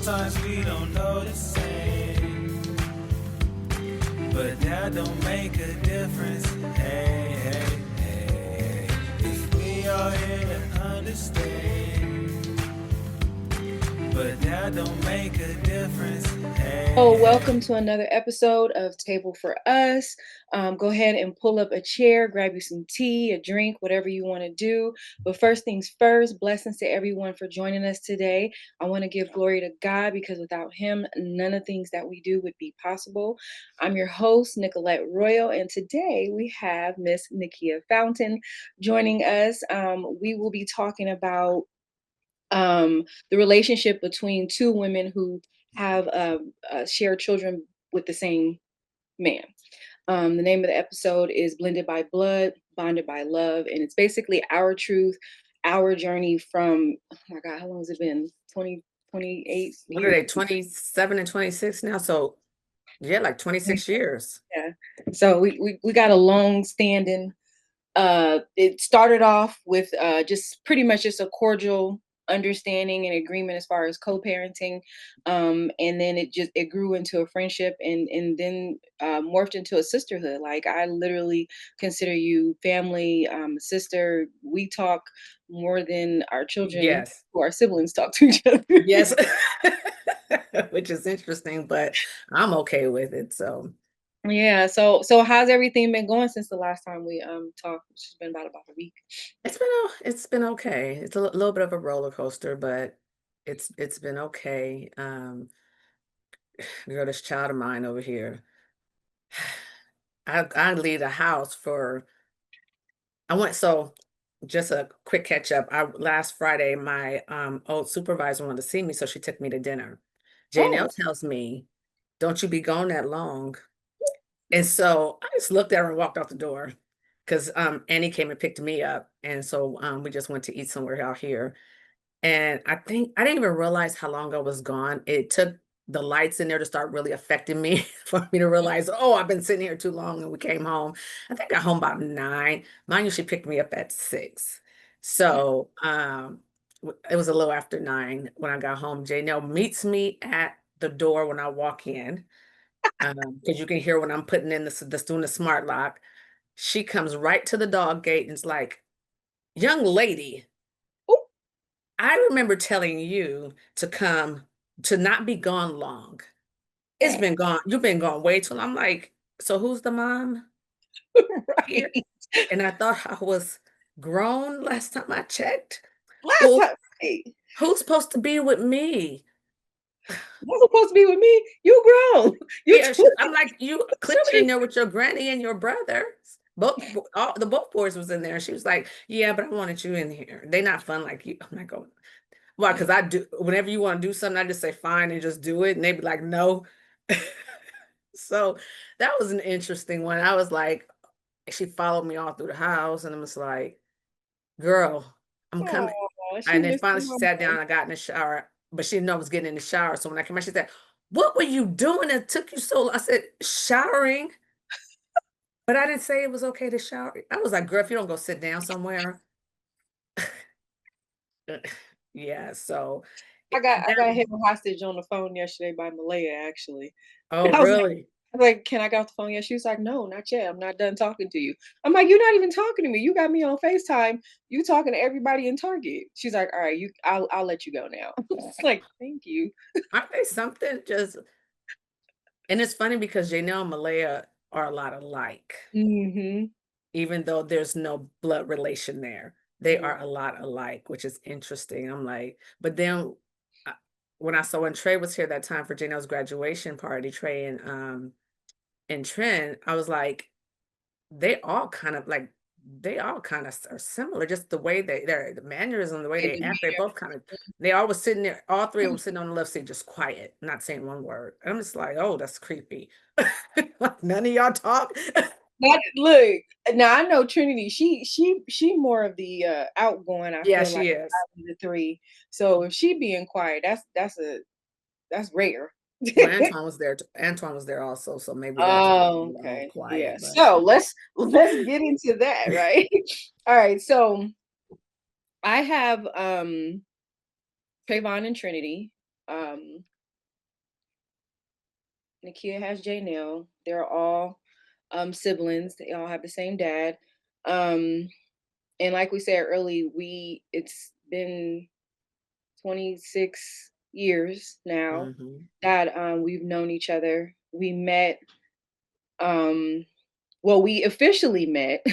Sometimes we don't know the same, but that don't make a difference. Hey, hey, hey, if we are here to understand, but that don't make a difference. Hey, Welcome to another episode of Table for Us. Go ahead and pull up a chair, grab you some tea, a drink, whatever you want to do. But first things first, blessings to everyone for joining us today. I want to give glory to God because without Him, none of the things that we do would be possible. I'm your host, Nicolette Royal, and today we have Miss Nikia Fountain joining us. We will be talking about the relationship between two women who have shared children with the same man. The name of the episode is Blended by Blood, Bonded by Love, and it's basically our truth, our journey from, oh my God, how long has it been? 20, 28 What are years. they, 27 and 26 now? So yeah, like 26 years. Yeah. So we got a long standing, it started off with just pretty much just a cordial understanding and agreement as far as co-parenting, and then it grew into a friendship, and then morphed into a sisterhood. Like, I literally consider you family, sister. We talk more than our children Yes. or our siblings talk to each other. Yes. Which is interesting, but I'm okay with it. So Yeah, so how's everything been going since the last time we talked, which has been about a week? it's been okay. It's a little bit of a roller coaster, but it's been okay. Girl, this child of mine over here. I leave the house for I went so just a quick catch up. Last Friday, my old supervisor wanted to see me, so she took me to dinner. Janelle Oh, tells me, "Don't you be gone that long." And so I just looked at her and walked out the door because Annie came and picked me up, and so we just went to eat somewhere out here. And I think I didn't even realize how long I was gone. It took the lights in there to start really affecting me for me to realize, oh, I've been sitting here too long. And we came home. I think I got home about 9. Mine usually picked me up at 6. So it was a little after 9 when I got home. Janelle meets me at the door when I walk in. Because you can hear when I'm putting in this doing the smart lock. She comes right to the dog gate and it's like, young lady, oh, I remember telling you to come to not be gone long. It's been gone. You've been gone way too long. I'm like, so who's the mom here? right. And I thought I was grown last time I checked. Last Well, time, right. who's supposed to be with me? That's supposed to be with me. You grown. You Yeah, 20. I'm like, you clearly in there with your granny and your brother. Both boys was in there. And she was like, yeah, but I wanted you in here. They not fun like you. I'm like, oh, why? Because I do, whenever you want to do something, I just say fine and just do it. And they be like, no. So that was an interesting one. I was like, she followed me all through the house, and I was like, girl, I'm coming. Oh, she And then missed finally her she mama. sat down, I got in the shower, but she didn't know I was getting in the shower. So when I came out, she said, what were you doing? It took you so long. I said, showering. But I didn't say it was okay to shower. I was like, girl, if you don't go sit down somewhere. Yeah, so I that, got held hostage on the phone yesterday by Malaya, actually. oh, I was like, really? can I get off the phone yet? She was like, no, not yet. I'm not done talking to you. I'm like, you're not even talking to me. You got me on FaceTime. You talking to everybody in Target. She's like, all right, I'll let you go now. It's like, thank you. Aren't they something just, and it's funny because Janelle and Malaya are a lot alike, Mm-hmm. even though there's no blood relation there. They are a lot alike, which is interesting. I'm like, but then uh, when Trey was here that time for Janelle's graduation party, Trey and Trent, I was like, they all kind of like they all kind of are similar, just the way they're the mannerism, the way And they act. They both kind of they all was sitting there, all three of them sitting on the left seat, just quiet, not saying one word. And I'm just like, oh, that's creepy. Like, none of y'all talk. look, now I know Trinity. She more of the outgoing. I Yeah, feel like she is. out of the three. So if she being quiet, that's rare. Well, Antoine was there. Antoine was there also, so maybe that's why Oh, they were all okay. Yeah. quiet. But So let's get into that, right? All right. So I have Trayvon and Trinity. Nikia has Janelle. They're all siblings. They all have the same dad. Um, and like we said early, it's been 26 years now Hmm. that we've known each other. We met um well, we officially met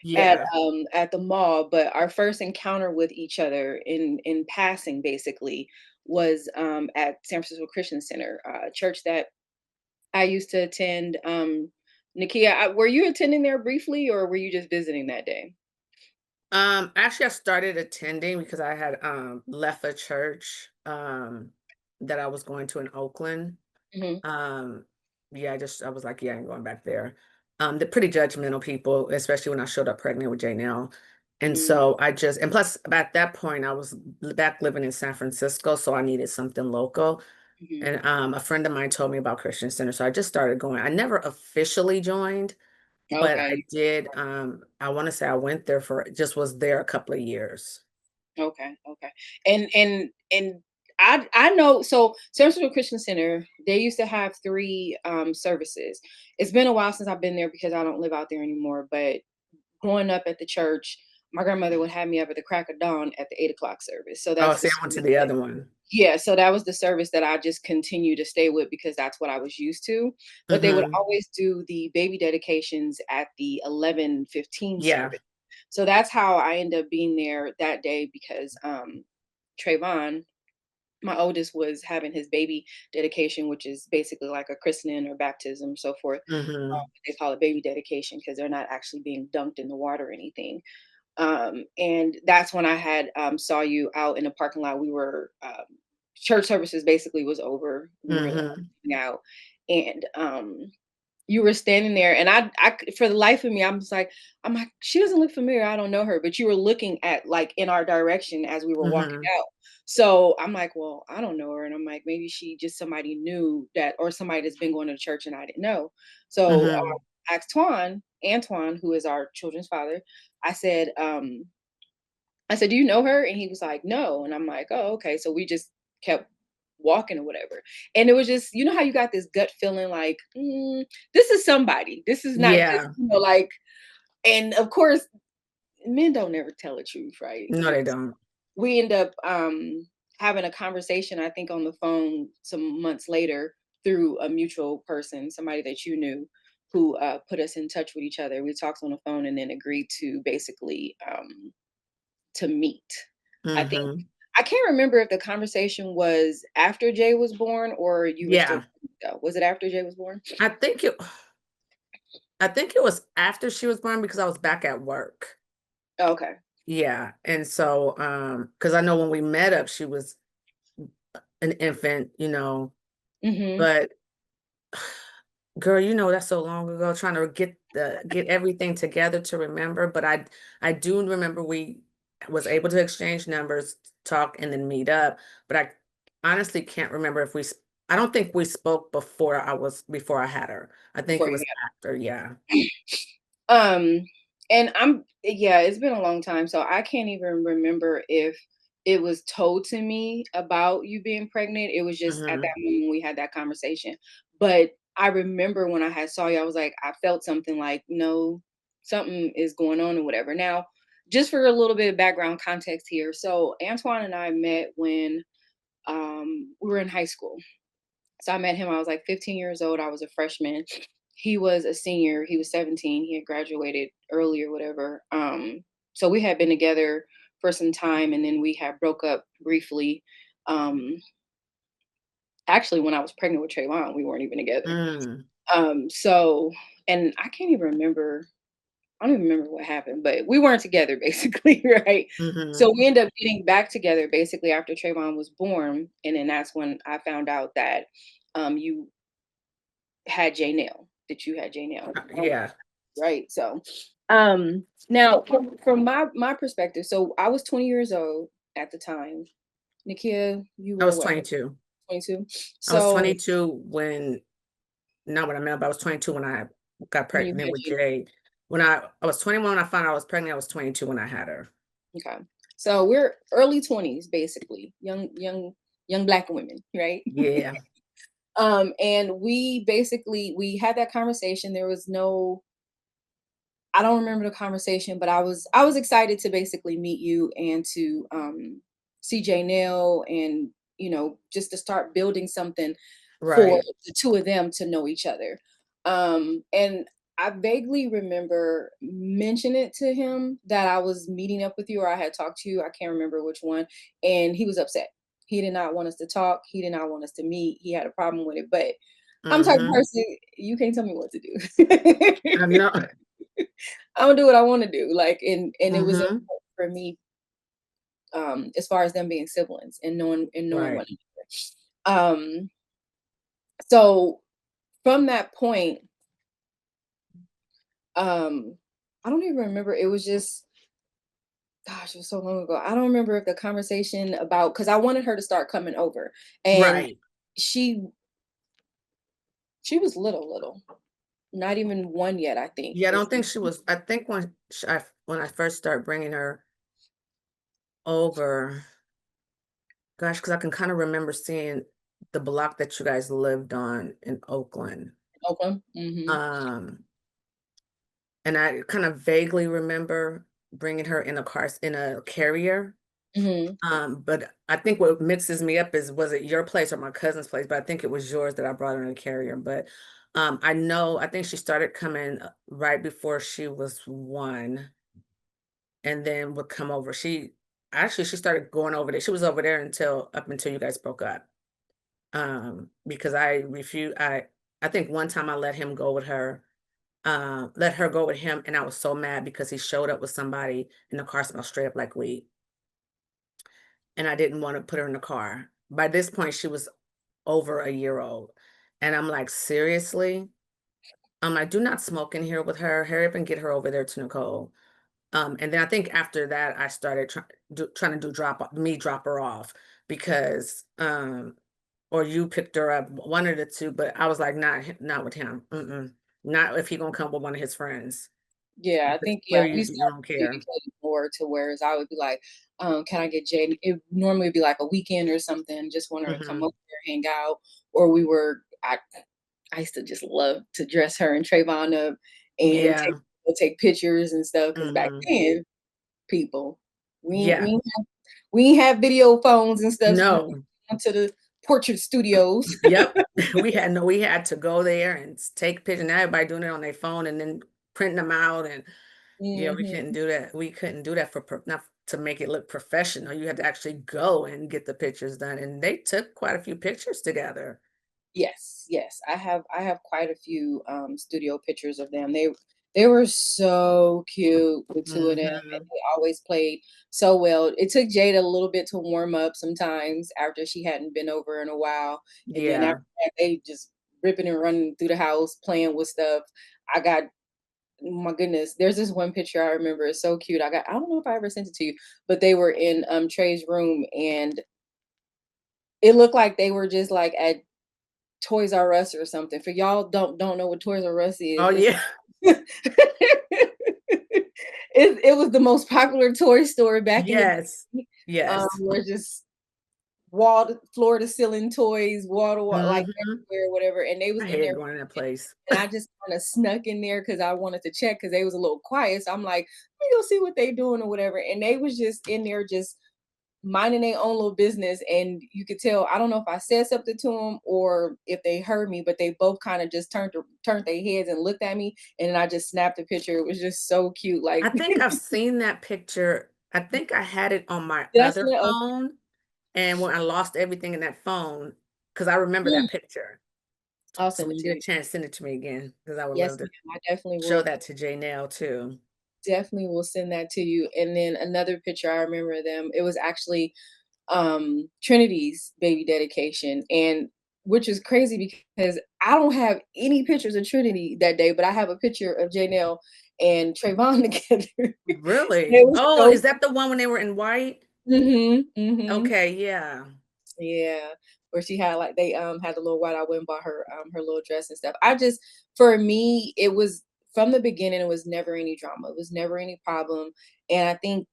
Yeah. at the mall, but our first encounter with each other in passing basically was at San Francisco Christian Center, a church that I used to attend. Nikia, were you attending there briefly, or were you just visiting that day? Actually, I started attending because I had left a church that I was going to in Oakland. Hmm. Um, yeah, I was like, yeah, I ain't going back there. They're pretty judgmental people, especially when I showed up pregnant with Janelle. And Mm-hmm. so and plus at that point I was back living in San Francisco, so I needed something local. And a friend of mine told me about Christian Center, so I just started going. I never officially joined, but I Okay. did. I want to say I went there for just was there a couple of years. Okay. Okay. And I know, so San Francisco Christian Center, they used to have three services. It's been a while since I've been there because I don't live out there anymore, but growing up at the church, my grandmother would have me up at the crack of dawn at the 8 o'clock service. So Oh, that's the see, I went to service the that, other one. yeah, so that was the service that I just continue to stay with because that's what I was used to. But they would Hmm. always do the baby dedications at the 11:15 Yeah. service. So that's how I end up being there that day because Trayvon, my oldest, was having his baby dedication, which is basically like a christening or baptism, so forth. Hmm. They call it baby dedication because they're not actually being dunked in the water or anything. And that's when I had saw you out in the parking lot. We were church services basically was over. We were like Hmm. hanging out, and you were standing there, and for the life of me, I'm like, she doesn't look familiar. I don't know her, but you were looking at like in our direction as we were walking Hmm. out. So I'm like, well, I don't know her, and I'm like, maybe she just somebody knew that, or somebody that's been going to church and I didn't know. So Hmm. I asked Antoine, who is our children's father. I said, "Do you know her?" And he was like, "No." And I'm like, "Oh, okay." So we just kept walking or whatever. And it was just, you know how you got this gut feeling like, this is somebody. This is not just, Yeah. like, and of course, men don't never tell the truth, right? No, they don't. We end up having a conversation, I think, on the phone some months later through a mutual person, somebody that you knew, who put us in touch with each other. We talked on the phone and then agreed to basically to meet. I think Hmm. I can't remember if the conversation was after Jay was born or you were still Yeah. pregnant, though. Was it after Jay was born? I think it I think it was after she was born because I was back at work. Okay. Yeah. And so because I know when we met up, she was an infant, Mhm. but girl, that's so long ago trying to get everything together to remember. But I do remember we was able to exchange numbers, talk, and then meet up. But I honestly can't remember if I don't think we spoke before I had her. I think Before it you was after, yeah. Um, and yeah, it's been a long time, so I can't even remember if it was told to me about you being pregnant. It was just at that Hmm. moment we had that conversation. But I remember when I had saw you, I was like, I felt something like, no, something is going on or whatever. Now, just for a little bit of background context here. So Antoine and I met when we were in high school. So I met him, I was like 15 years old. I was a freshman. He was a senior. He was 17. He had graduated early or whatever. So we had been together for some time and then we had broke up briefly. Um, Actually, when I was pregnant with Trayvon, we weren't even together. Mm. So, and I can't even remember, I don't even remember what happened, but we weren't together basically, right? So Hmm. we ended up getting back together basically after Trayvon was born. And then that's when I found out that you had Janelle, that you had Janelle. Yeah. Right. So now from my perspective, so I was 20 years old at the time. Nikia, you I were was what, 22. 22? I was So 22 when not when I met, but I was 22 when I got when you pregnant had with Janelle, Jade. When I was 21 when I found out I was pregnant, I was 22 when I had her. okay. So we're early 20s, basically, young black women, right? Yeah. And we had that conversation. There was no, I don't remember the conversation, but I was excited to basically meet you and to see J Nail, and just to start building something for Right. the two of them to know each other. And I vaguely remember mentioning it to him that I was meeting up with you, or I had talked to you. I can't remember which one. And he was upset. He did not want us to talk. He did not want us to meet. He had a problem with it. But I'm the type of Mm-hmm. person, you can't tell me what to do. I know. I'm gonna do what I want to do. Like, and it was Mm-hmm. important for me, as far as them being siblings and knowing Right. one another. So from that point, um, I don't even remember. It was just, gosh, it was so long ago. I don't remember if the conversation about, because I wanted her to start coming over, and Right. she she was little, not even one yet. I think Yeah, I if don't think she was. I think when I first started bringing her over, gosh, because I can kind of remember seeing the block that you guys lived on in Oakland. Oakland. Mm-hmm. Um, and I kind of vaguely remember bringing her in in a carrier. Mm-hmm. But I think what mixes me up is, was it your place or my cousin's place? But I think it was yours that I brought her in a carrier. But I think she started coming right before she was 1, and then would come over. She started going over there. She was over there until up until you guys broke up. Because I refused. I think one time I let her go with him, and I was so mad because he showed up with somebody and the car smelled straight up like weed, and I didn't want to put her in the car. By this point, she was over a year old, and I'm like, seriously? I'm like, do not smoke in here with her. Hurry up and get her over there to Nicole. And then I think after that, I started trying to drop her off because, or you picked her up, one of the two. But I was like, not with him. Mm-mm. Not if he gonna come with one of his friends. Yeah, I Because think, yeah, clearly we you started don't care. communicating more to whereas I would be like, can I get Jay? It normally would be like a weekend or something, just want her to come Hmm. over here, hang out. Or I used to just love to dress her and Trayvon up and Yeah. take pictures and stuff. Because back Hmm. then, people, we ain't- Yeah. we ain't have, we ain't have video phones and stuff. So we No. went to the portrait studios. Yep. We had to go there and take pictures. Now everybody doing it on their phone and then printing them out. And yeah, we Hmm. couldn't do that. We couldn't do that not to make it look professional. You had to actually go and get the pictures done. And they took quite a few pictures together. Yes, yes. I have quite a few studio pictures of them. They were so cute, the two of them, and Hmm. they always played so well. It took Jada a little bit to warm up sometimes after she hadn't been over in a while. And then after Yeah. that, they just ripping and running through the house, playing with stuff. I got, my goodness, there's this one picture I remember. It's so cute. I don't know if I ever sent it to you, but they were in Trey's room, and it looked like they were just like at Toys R Us or something. For y'all don't know what Toys R Us Oh is, yeah. it was the most popular toy store back in the Yes. day. Yes. Where just wall to floor to ceiling toys, wall to wall, like Hmm. everywhere, whatever. And they was I in hated there, going to that place. and I just kind of snuck in there because I wanted to check because they was a little quiet. So I'm like, let me go see what they doing or whatever. And they was just in there just minding their own little business, and you could tell, I don't know if I said something to them or if they heard me, but they both kind of just turned their heads and looked at me, and then I just snapped a picture. It was just so cute. I Like, think I've seen that picture. I think I had it on my that's other it. phone. And when I lost everything in that phone, because I remember Mm, that picture. I'll So send when it you to get a you. chance, send it to me again, because I would Yes, love to ma'am, I definitely show will. that to Jay Nail too. Definitely will send that to you. And then another picture I remember them, it was actually Trinity's baby dedication, and which is crazy because I don't have any pictures of Trinity that day, but I have a picture of Janelle and Trayvon together. Really? It was Oh, so, is that the one when they were in white? mhm. Okay, yeah. Yeah, where she had like they had the little white. I went and bought her little dress and stuff. I just, for me, it was from the beginning, it was never any drama. It was never any problem. And I think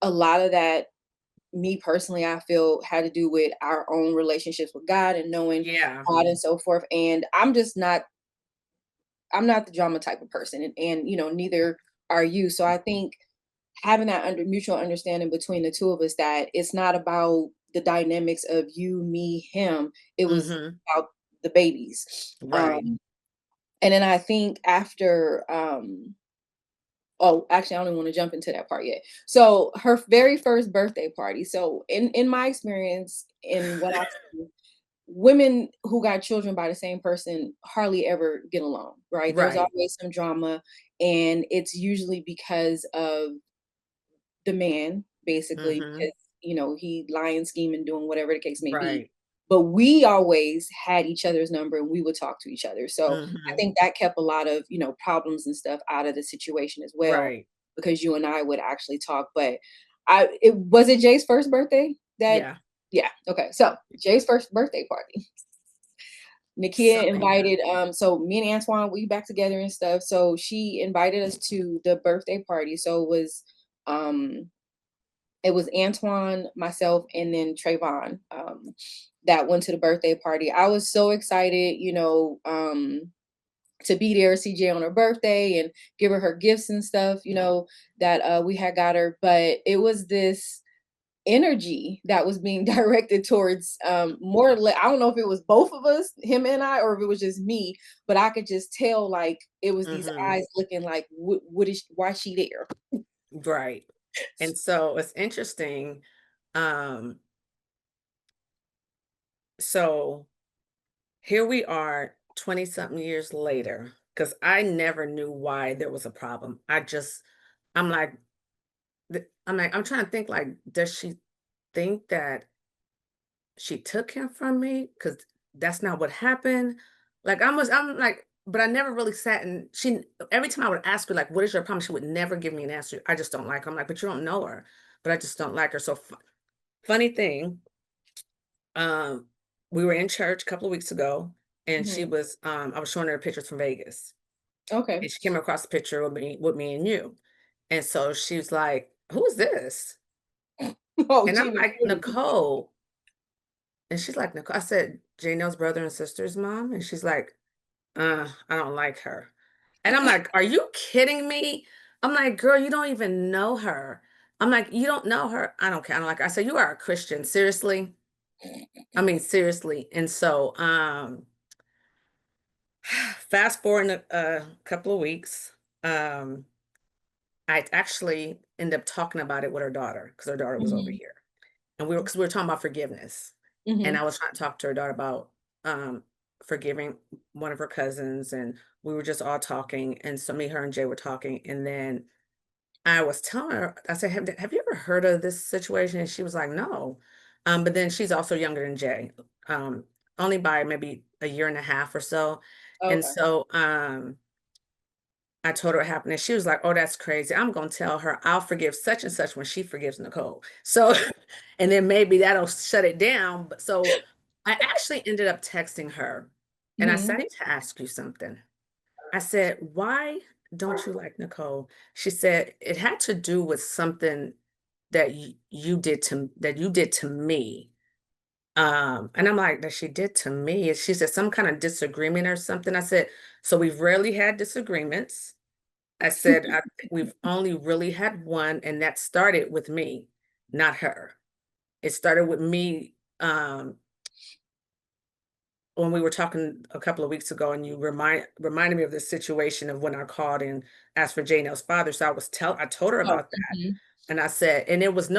a lot of that me personally, I feel had to do with our own relationships with God and knowing Yeah. God and so forth. And I'm not the drama type of person, and neither are you. So I think having that mutual understanding between the two of us, that it's not about the dynamics of you, me, him. It was Mm-hmm. about the babies. Right. And then I think after oh, actually, I don't even want to jump into that part yet. So her very first birthday party. So in my experience, in what I've seen, women who got children by the same person hardly ever get along, right? There's Right. always some drama, and it's usually because of the man, basically, Mm-hmm. because he lying, scheming, doing whatever the case may be. Right. But we always had each other's number and we would talk to each other. So I Mm-hmm. think that kept a lot of, problems and stuff out of the situation as well, Right. because you and I would actually talk. But it was it Jay's first birthday that Yeah. yeah, okay. So Jay's first birthday party. Nikia So yeah. invited, so me and Antoine, we back together and stuff. So she invited us to the birthday party. So um it was Antoine, myself, and then Trayvon, that went to the birthday party. I was so excited, to be there, see Jay on her birthday and give her gifts and stuff, that we had got her. But it was this energy that was being directed towards more or less, I don't know if it was both of us, him and I, or if it was just me, but I could just tell like it was these Mm-hmm. eyes looking like what is why is she there? Right. And so it's interesting. Um, so here we are 20 something years later, because I never knew why there was a problem. I'm like, I'm trying to think, like, does she think that she took him from me? Because that's not what happened. Like, I'm like, but I never really sat and every time I would ask her, like, what is your problem? She would never give me an answer. I just don't like her. I'm like, but you don't know her, but I just don't like her. So funny thing, um, we were in church a couple of weeks ago, and Mhm. I was showing her pictures from Vegas, Okay. and she came across a picture with me and you. And so she was like, "Who is this?" Oh, And I'm Gina. like, "Nicole." And she's like, "Nicole." I said, "Janelle's brother and sister's mom." And she's like, I don't like her." And I'm like, "Are you kidding me?" I'm like, "Girl, you don't even know her." I'm like, "You don't know her?" "I don't care." I don't like her. I said, "You are a Christian. Seriously?" I mean, seriously. And so, fast forward a couple of weeks, um, I actually ended up talking about it with her daughter, because her daughter was over Mhm. here, and because we were talking about forgiveness, and Mhm. I was trying to talk to her daughter about um, forgiving one of her cousins, and we were just all talking, and so me, her, and Jay were talking, and then I was telling her, I said, have you ever heard of this situation? And she was like, no. But then she's also younger than Jay, um, only by maybe a year and a half or so. And Okay. so I told her what happened, and she was like, "Oh, that's crazy. I'm gonna tell her I'll forgive such and such when she forgives Nicole." So, and then maybe that'll shut it down. But so I actually ended up texting her, and I said, Mhm. "I need to ask you something." I said, "Why don't you like Nicole?" She said, "It had to do with something that you did to me." And I'm like, "That she did to me?" And she said, "Some kind of disagreement or something." I said, "So we've rarely had disagreements." I said, "I think we've only really had one, and that started with me, not her. It started with me, when we were talking a couple of weeks ago, and you reminded me of this situation of when I called and asked for Janelle's father. So I told her Oh, about that. mhm. And I said, and it was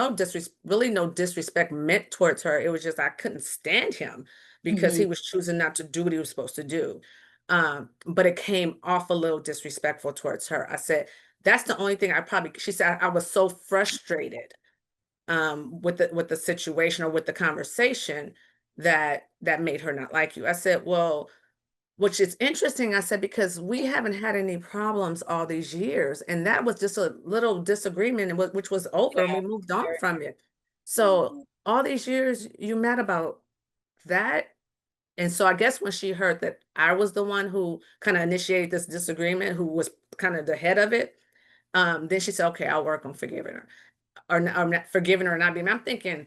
really no disrespect meant towards her. It was just I couldn't stand him because he Mhm. was choosing not to do what he was supposed to do. But it came off a little disrespectful towards her. I said, that's the only thing she said, I was so frustrated with the situation or with the conversation that made her not like you. I said, well, which is interesting. I said, because we haven't had any problems all these years, and that was just a little disagreement, and which was over, and we moved on Sure. from it. So Mhm. all these years you mad about that. And so I guess when she heard that I was the one who kind of initiated this disagreement, who was kind of the head of it, then she said, okay, I'll work on forgiving her. or not forgiving her or not being. I'm thinking,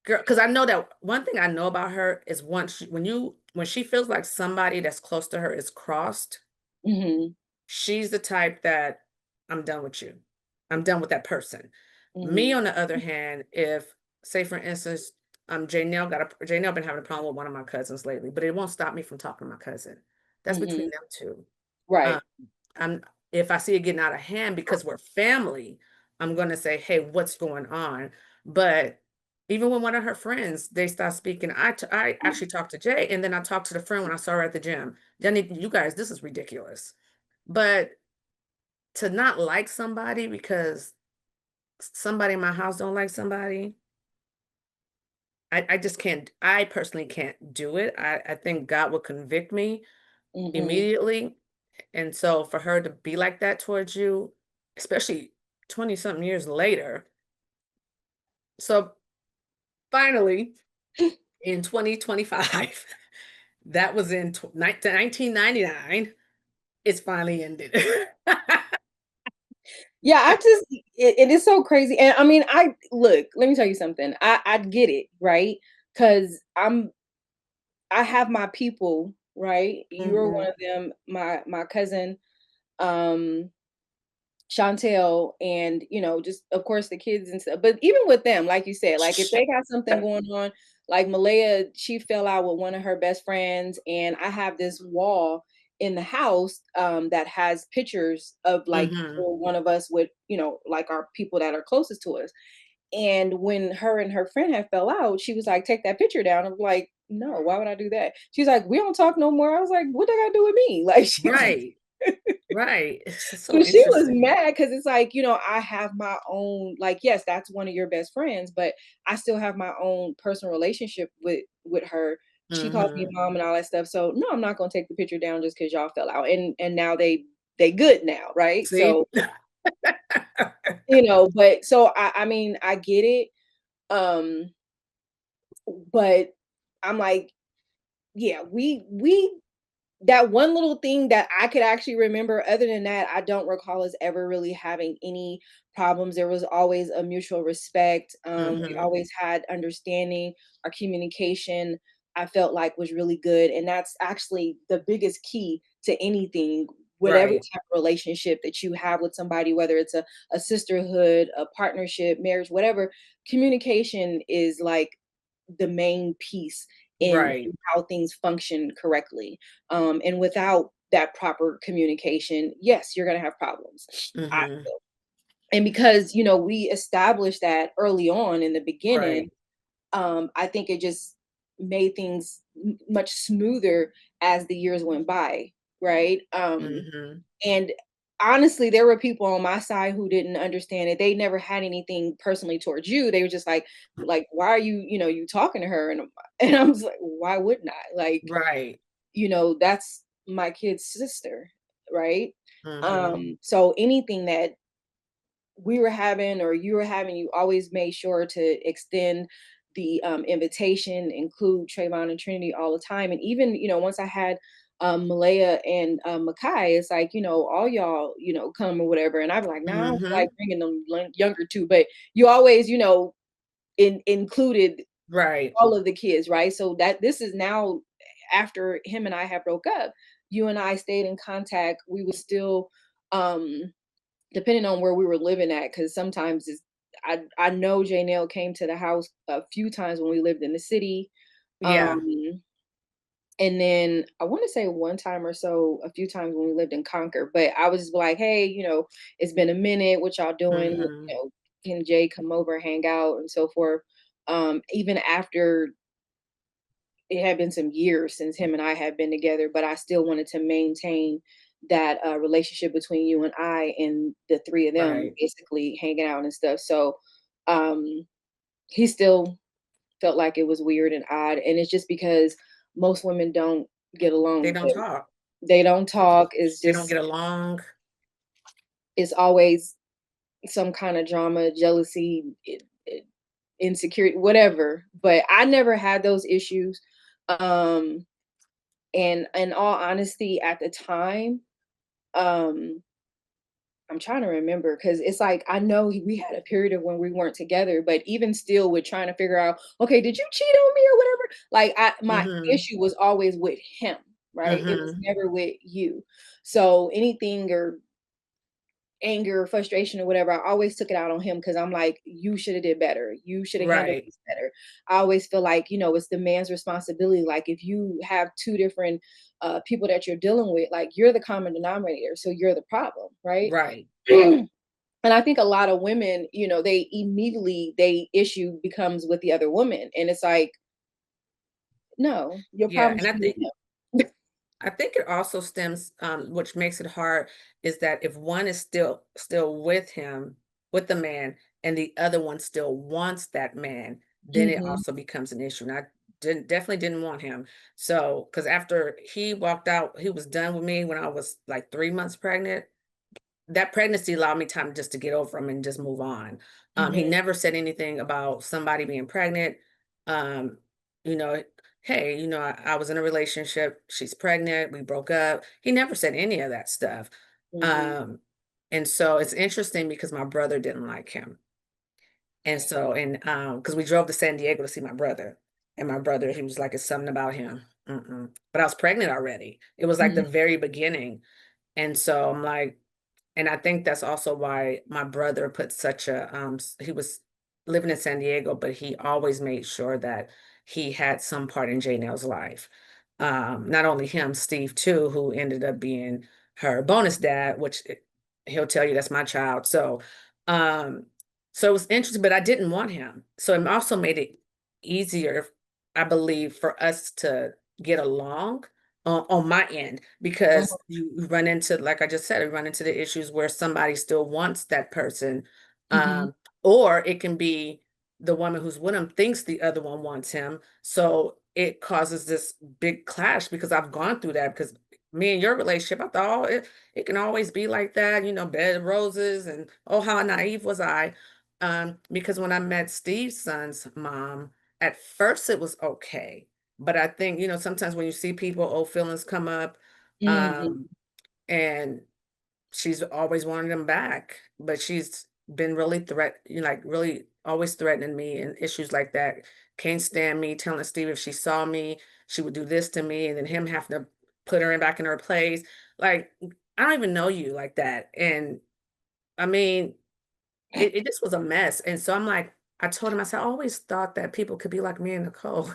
girl, because I know that one thing I know about her is when she feels like somebody that's close to her is crossed, Mhm. she's the type that I'm done with you. I'm done with that person. Me, Mhm. on the other hand, if say for instance, Janelle been having a problem with one of my cousins lately, but it won't stop me from talking to my cousin. That's between Mhm. them two. Um, Right. I'm if I see it getting out of hand because we're family, I'm gonna say, "Hey, what's going on?" But even when one of her friends, they start speaking, I actually talked to Jay, and then I talked to the friend when I saw her at the gym. Jenny, you guys, this is ridiculous. But to not like somebody because somebody in my house don't like somebody, I just can't. I personally can't do it. I think God will convict me Mhm. immediately. And so for her to be like that towards you, especially 20 something years later. So finally, in 2025, that was in 1999, it's finally ended. Yeah, it is so crazy. And I mean, I look, let me tell you something. I get it, right? Because I have my people, right? You're one Mhm. of them, my cousin, um, Chantel, and just of course the kids and stuff. But even with them, like you said, like if Shut they got something up. going on, like Malaya, she fell out with one of her best friends, and I have this wall in the house that has pictures of like Mhm. one of us with like our people that are closest to us. And when her and her friend had fell out, she was like, "Take that picture down." I'm like, "No, why would I do that?" She's like, "We don't talk no more." I was like, "What they got to do with me?" Like Right. Right. It's just so so she was interesting. mad because it's like, I have my own, like, yes, that's one of your best friends, but I still have my own personal relationship with her. She calls me Mhm. mom and all that stuff. So no, I'm not gonna take the picture down just because y'all fell out. And now they good now, right? See? So, but so I mean, I get it. Um, but I'm like, yeah, we that one little thing that I could actually remember. Other than that, I don't recall us ever really having any problems. There was always a mutual respect. We Mhm. always had understanding. Our communication, I felt like, was really good. And that's actually the biggest key to anything, whatever Right. type of relationship that you have with somebody, whether it's a sisterhood, a partnership, marriage, whatever. Communication is like the main piece in Right. how things function correctly. And without that proper communication, yes, you're going to have problems. I, Mhm. and because, we established that early on in the beginning, Right. I think it just made things much smoother as the years went by. Right. Mhm. And honestly, there were people on my side who didn't understand it. They never had anything personally towards you. They were just like, why are you, you talking to her? And I'm just like, why wouldn't I? Like, Right. that's my kid's sister, right? Mhm. So anything that we were having or you were having, you always made sure to extend the invitation, include Trayvon and Trinity all the time. And even, once I had Malaya and Makai, it's like, all y'all, come or whatever. And I'd be like, nah, I don't feel like Mhm. bringing them younger too. But you always, included Right. all of the kids, right? So that this is now after him and I have broke up, you and I stayed in contact. We would still, um, depending on where we were living at, because sometimes I know Janelle came to the house a few times when we lived in the city. Yeah. Um, and then I want to say one time or so, a few times when we lived in Concord. But I was just like, hey, it's been a minute. What y'all doing? Mhm. Can Jay come over, hang out, and so forth. Even after it had been some years since him and I had been together, but I still wanted to maintain that relationship between you and I, and the three of them Right. basically hanging out and stuff. So um, he still felt like it was weird and odd. And it's just because most women don't get They along. don't talk. They don't talk. They don't get along. It's always some kind of drama, jealousy, insecurity, whatever. But I never had those issues. Um, and in all honesty, at the time, um, I'm trying to remember because it's like I know we had a period of when we weren't together, but even still, with trying to figure out, okay, did you cheat on me or whatever? Like my Mhm. issue was always with him, right? It was Mhm. never with you. So anything or anger or frustration or whatever, I always took it out on him because I'm like, you should have did better. You should have handled Right. this better. I always feel like, it's the man's responsibility. Like if you have two different people that you're dealing with, like you're the common denominator. So you're the problem, right? Right. And I think a lot of women, they immediately they issue becomes with the other woman. And it's like, no, your Yeah, problem and should be with him. I think it also stems, which makes it hard, is that if one is still with him, with the man, and the other one still wants that man, then it Hmm. also becomes an issue. And I definitely didn't want him. So, because after he walked out, he was done with me when I was like 3 months pregnant. That pregnancy allowed me time just to get over him and just move on. He Hmm. never said anything about somebody being pregnant. Um, you know, hey, I was in a relationship, she's pregnant, we broke up. He never said any of that stuff. Hmm. Um, and so it's interesting because my brother didn't like him. And so, because we drove to San Diego to see my brother, and my brother, he was like, it's something about him. Mm-mm. But I was pregnant already. It was like the Hmm. very beginning. And so I'm like, and I think that's also why my brother put such a he was living in San Diego, but he always made sure that he had some part in Janelle's life. Not only him, Steve too, who ended up being her bonus dad, which he'll tell you that's my child. Um, so it was interesting, but I didn't want him. So it also made it easier, I believe, for us to get along on my end, because you run into, like I just said, you run into the issues where somebody still wants that person. Hmm. Um, or it can be the woman who's with him thinks the other one wants him. So it causes this big clash, because I've gone through that, because me and your relationship, I thought, oh, it can always be like that, bed of roses, and oh, how naive was I. Because when I met Steve's son's mom, at first it was okay. But I think, sometimes when you see people, old feelings come up. Hmm. Um, and she's always wanted them back, but she's been really like really always threatening me and issues like that. Can't stand me telling Steve if she saw me, she would do this to me, and then him having to put her back in her place. Like, I don't even know you like that. And I mean, it just was a mess. And so I'm like, I told him, I said, I always thought that people could be like me and Nicole.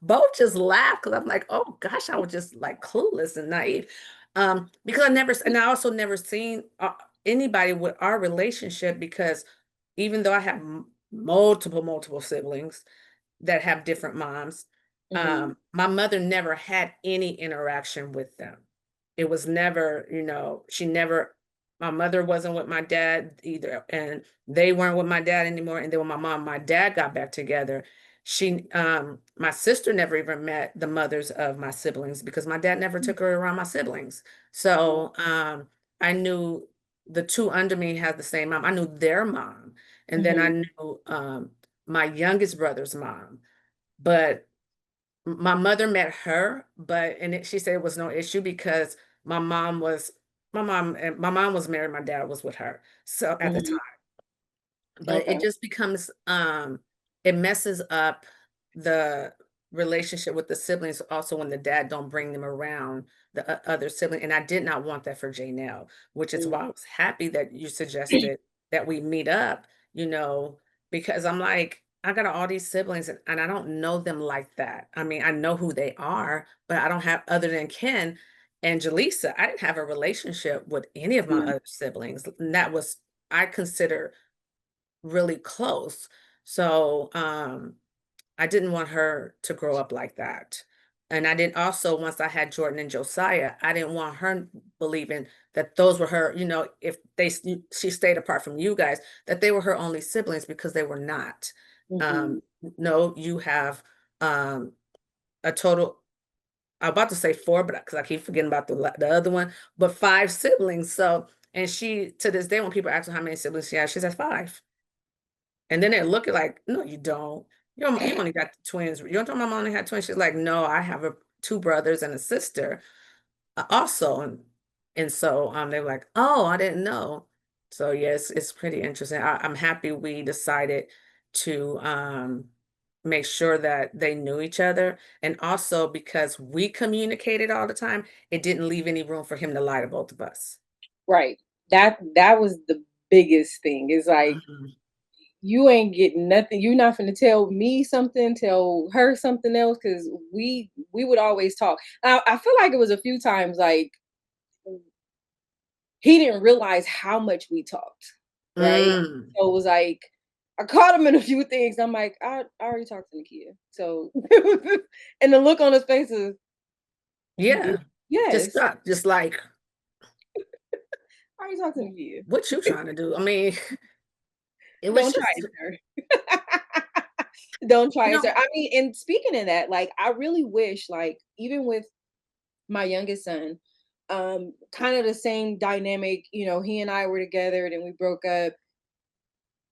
Both just laughed, because I'm like, oh gosh, I was just like clueless and naive. Because and I also never seen anybody with our relationship, because even though I have multiple siblings that have different moms. Hmm. My mother never had any interaction with them. It was never, she never, my mother wasn't with my dad either, and they weren't with my dad anymore. And then when my dad got back together, my sister never even met the mothers of my siblings, because my dad never took her around my siblings. So, I knew the two under me had the same mom. I knew their mom. And then I Hmm. knew, my youngest brother's mom, but my mother met her, she said it was no issue, because my mom was my mom was married, my dad was with her. So at the time, Hmm. but Okay. it just becomes it messes up the relationship with the siblings also, when the dad don't bring them around the other sibling. And I did not want that for Janelle, which is why I was happy that you suggested that we meet up, because I'm like, I got all these siblings, and I don't know them like that. I mean, I know who they are, but I don't have, other than Ken and Jaleesa, I didn't have a relationship with any of my Mhm. other siblings. And that was, I consider, really close. So I didn't want her to grow up like that. And I didn't also, once I had Jordan and Josiah, I didn't want her believing that those were her, if she stayed apart from you guys, that they were her only siblings, because they were not. Mhm. Um, no, you have um a total, I'm about to say four, but because I keep forgetting about the other one, but five siblings. So, and she, to this day, when people ask her how many siblings she has, she says five. And then they're looking like, no, you don't. You only got the twins. You don't tell my mom only had twins. She's like, no, I have two brothers and a sister also. And so they were like, "Oh, I didn't know." So yes, it's pretty interesting. I'm happy we decided to make sure that they knew each other, and also because we communicated all the time, it didn't leave any room for him to lie to both of us. Right. That was the biggest thing. Is like Mhm. you ain't getting nothing. You're not gonna tell me something, tell her something else, because we would always talk. I feel like it was a few times like he didn't realize how much we talked, right? Mm. So it was like I caught him in a few things. I'm like, I already talked to Nikia. So and the look on his face is you did? Yeah. Just Yes. stop. Just like, I already talked to Nikia. what you trying to do? I mean, it was Don't try just, it, sir. Don't try you it, sir. know, I mean, and speaking of that, like I really wish, like, even with my youngest son, kind of the same dynamic, he and I were together, then we broke up.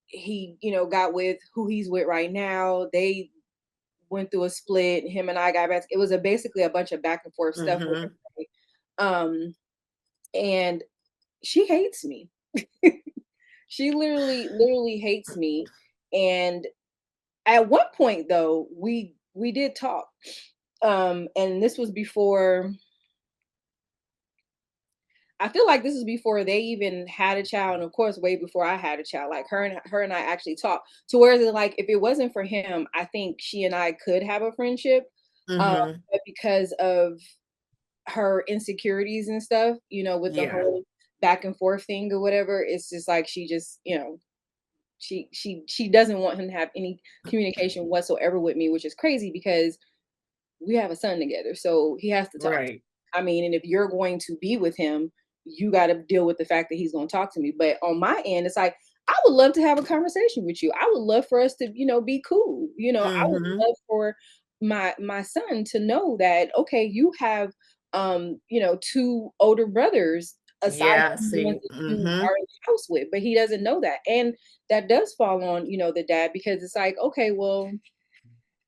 He, got with who he's with right now. They went through a split. Him and I got back. It was basically a bunch of back and forth stuff with mhm. her. Right? And she hates me. She literally hates me. And at one point though, we did talk. And this was before, I feel like this is before they even had a child, and of course, way before I had a child. Like her and I actually talked. To where it's like, if it wasn't for him, I think she and I could have a friendship. Mhm. But because of her insecurities and stuff, with the Yeah. whole back and forth thing or whatever, it's just like she just, she doesn't want him to have any communication whatsoever with me, which is crazy because we have a son together, so he has to talk. Right. I mean, and if you're going to be with him, you got to deal with the fact that he's going to talk to me. But on my end, it's like I would love to have a conversation with you. I would love for us to, be cool. I would Mhm. love for my son to know that okay, you have two older brothers aside Yeah, from the ones see. that you Mhm. are in the house with, but he doesn't know that, and that does fall on the dad, because it's like okay, well,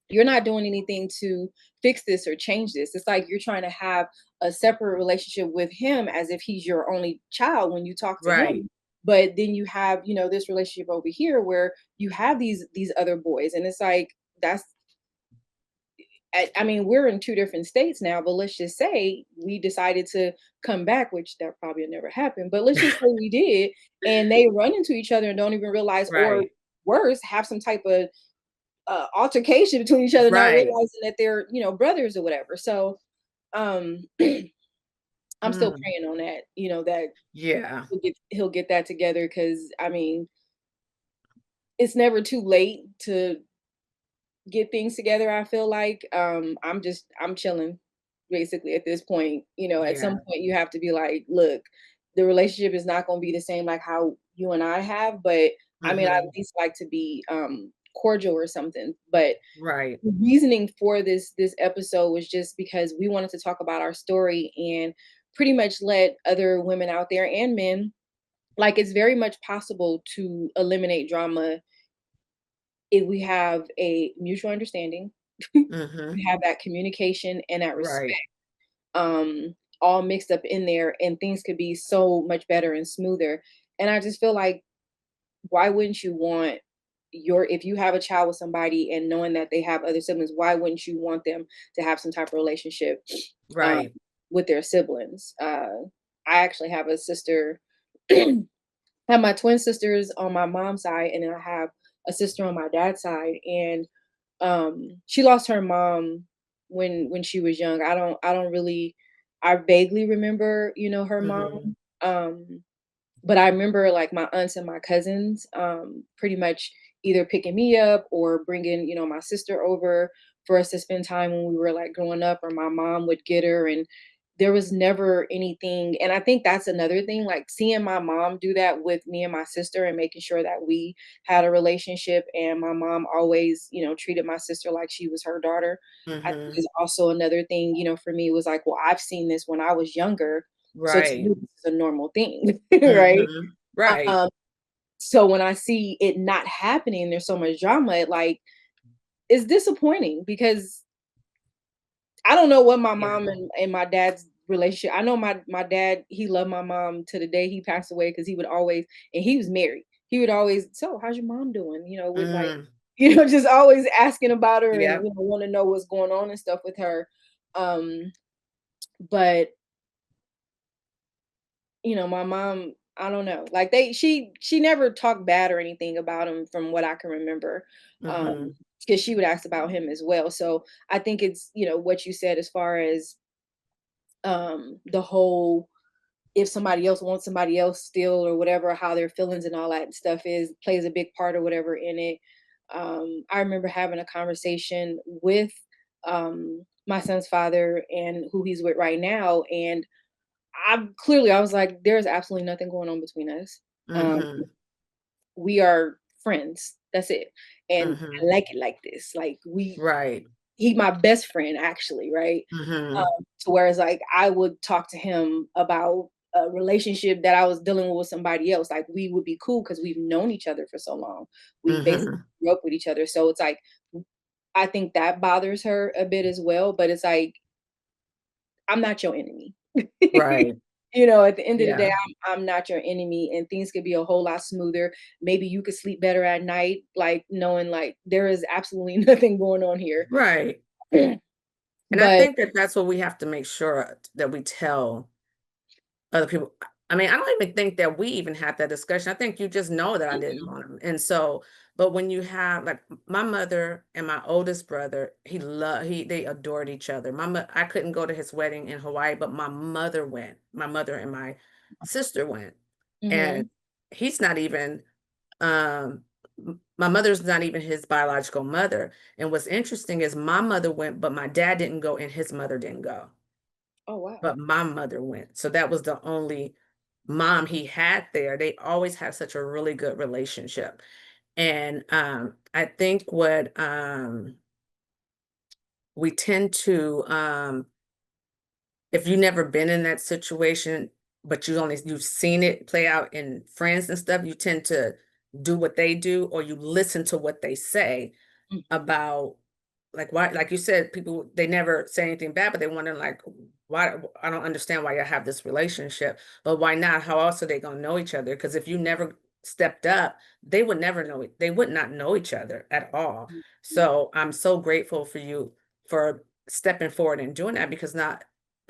you're not doing anything to fix this or change this. It's like you're trying to have a separate relationship with him as if he's your only child when you talk to Right. him. But then you have, this relationship over here where you have these other boys. And it's like that's I mean, we're in two different states now, but let's just say we decided to come back, which that probably will never happen. But let's just say we did, and they run into each other and don't even realize, or Right. worse, have some type of altercation between each other, not Right. realizing that they're brothers or whatever. So um I'm still Mm. praying on that, that Yeah. he'll get that together, because I mean it's never too late to get things together. I feel like I'm chilling basically at this point. At some Yeah. point you have to be like, look, the relationship is not going to be the same like how you and I have, but I mean I at Mhm. least like to be cordial or something. But Right. the reasoning for this episode was just because we wanted to talk about our story and pretty much let other women out there and men, like, it's very much possible to eliminate drama if we have a mutual understanding, Mhm. we have that communication and that Right. respect, all mixed up in there, and things could be so much better and smoother. And I just feel like, why wouldn't you want if you have a child with somebody and knowing that they have other siblings, why wouldn't you want them to have some type of relationship um, Right. with their siblings? I actually have a sister. I have my twin sisters on my mom's side, and then I have a sister on my dad's side. And she lost her mom when she was young. I don't really, I vaguely remember, her mom. Mhm. Um, but I remember like my aunts and my cousins pretty much either picking me up or bringing, my sister over for us to spend time when we were like growing up, or my mom would get her. And there was never anything. And I think that's another thing, like seeing my mom do that with me and my sister and making sure that we had a relationship. And my mom always, treated my sister like she was her daughter. I think Mhm. is also another thing, for me was like, well, I've seen this when I was younger, so to Right. me, this is a normal thing, right? Mhm. Right. Um, so when I see it not happening, there's so much drama, it like is disappointing because I don't know what my Yeah. mom and my dad's relationship. I know my dad, he loved my mom to the day he passed away, because he would always, and he was married. He would always, so how's your mom doing? With like, Mm, just always asking about her, and yeah. want to know what's going on and stuff with her. But my mom, I don't know. Like she never talked bad or anything about him from what I can remember. Mm-hmm. Because she would ask about him as well. So I think it's, what you said as far as the whole, if somebody else wants somebody else still or whatever, how their feelings and all that stuff is plays a big part or whatever in it. I remember having a conversation with my son's father and who he's with right now, and I was like, there's absolutely nothing going on between us. Um, Mm-hmm. we are friends. That's it. And I Mm-hmm. like it like this. Like Right. he my best friend actually, right? Mm-hmm. To whereas like I would talk to him about a relationship that I was dealing with somebody else. Like we would be cool because we've known each other for so long. We basically Mm-hmm. grew up with each other. So it's like I think that bothers her a bit as well. But it's like, I'm not your enemy. Right. At the end of the day, Yeah. I'm not your enemy, and things could be a whole lot smoother. Maybe you could sleep better at night, like knowing like there is absolutely nothing going on here. Right. And I But think that that's what we have to make sure that we tell other people. I mean, I don't even think that we even had that discussion. I think you just know that I didn't want him. And so, but when you have like my mother and my oldest brother, they adored each other. I couldn't go to his wedding in Hawaii, but my mother went. My mother and my sister went. And mhm. he's not even my mother's not even his biological mother. And what's interesting is my mother went, but my dad didn't go and his mother didn't go, Oh wow. but my mother went. So that was the only mom he had there. They always had such a really good relationship. And I think what we tend to if you've never been in that situation, but you've seen it play out in friends and stuff, you tend to do what they do, or you listen to what they say Mhm. about, like, why, like you said, people, they never say anything bad, but they wonder like, why, I don't understand why you have this relationship, but why not? How else are they gonna know each other? Because if you never stepped up, they would never know it, they would not know each other at all. Mhm. So I'm so grateful for you for stepping forward and doing that, because not,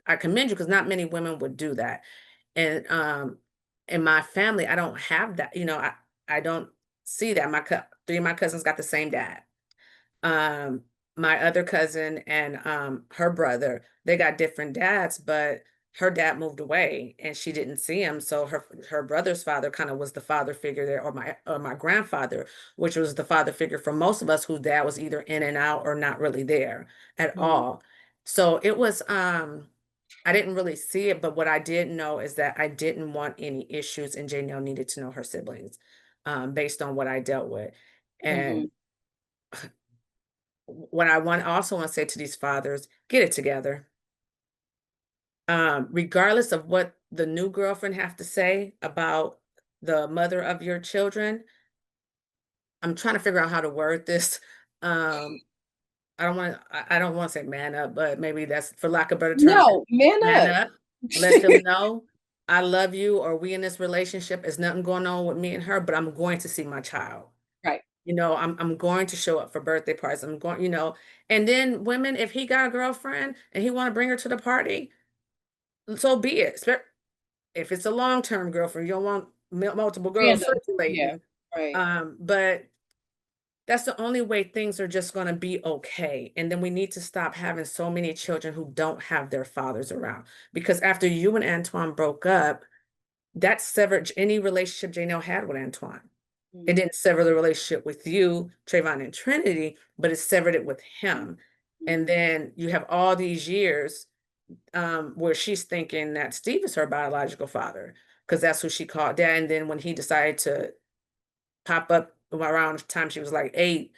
I commend you, because not many women would do that. And in my family, I don't have that, I don't see that. Three of my cousins got the same dad. um my other cousin and her brother, they got different dads, but her dad moved away and she didn't see him, so her brother's father kind of was the father figure there, or my grandfather, which was the father figure for most of us, whose dad was either in and out or not really there at Mhm. all. So it was I didn't really see it, but what I did know is that I didn't want any issues, and Janelle needed to know her siblings, based on what I dealt with. Mhm. And what I also want to say to these fathers, get it together. Regardless of what the new girlfriend have to say about the mother of your children, I'm trying to figure out how to word this. Um, I don't want to say man up, but maybe that's, for lack of better terms, No, man man up. up. Let them know I love you, or we in this relationship. There's nothing going on with me and her, but I'm going to see my child. Right. I'm going to show up for birthday parties. I'm going, and then women, if he got a girlfriend and he want to bring her to the party, so be it. If it's a long-term girlfriend, you don't want multiple girls Random. Yeah. circulating. Right. But that's the only way things are just going to be okay. And then we need to stop having so many children who don't have their fathers around. Because after you and Antoine broke up, that severed any relationship Janelle had with Antoine. It Mhm. didn't sever the relationship with you, Trayvon and Trinity, but it severed it with him. And Mhm. then you have all these years where she's thinking that Steve is her biological father, because that's who she called dad. And then when he decided to pop up around the time she was like 8,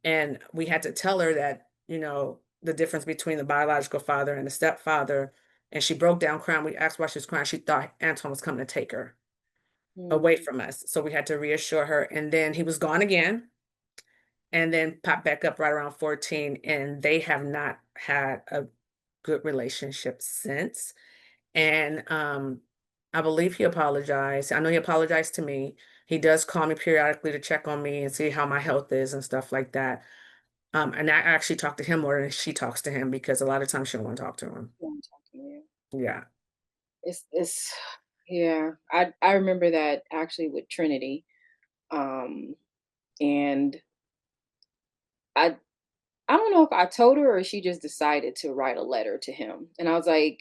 and we had to tell her that, the difference between the biological father and the stepfather, and she broke down crying. We asked why she was crying. She thought Antoine was coming to take her away Mhm. from us. So we had to reassure her. And then he was gone again, and then popped back up right around 14. And they have not had a good relationship since. And I believe he apologized. I know he apologized to me. He does call me periodically to check on me and see how my health is and stuff like that. And I actually talk to him more than she talks to him because a lot of times she don't want to talk to him. I'm talking to you. Yeah. It's yeah. I remember that actually with Trinity. Um and I I don't know if I told her or she just decided to write a letter to him. And I was like,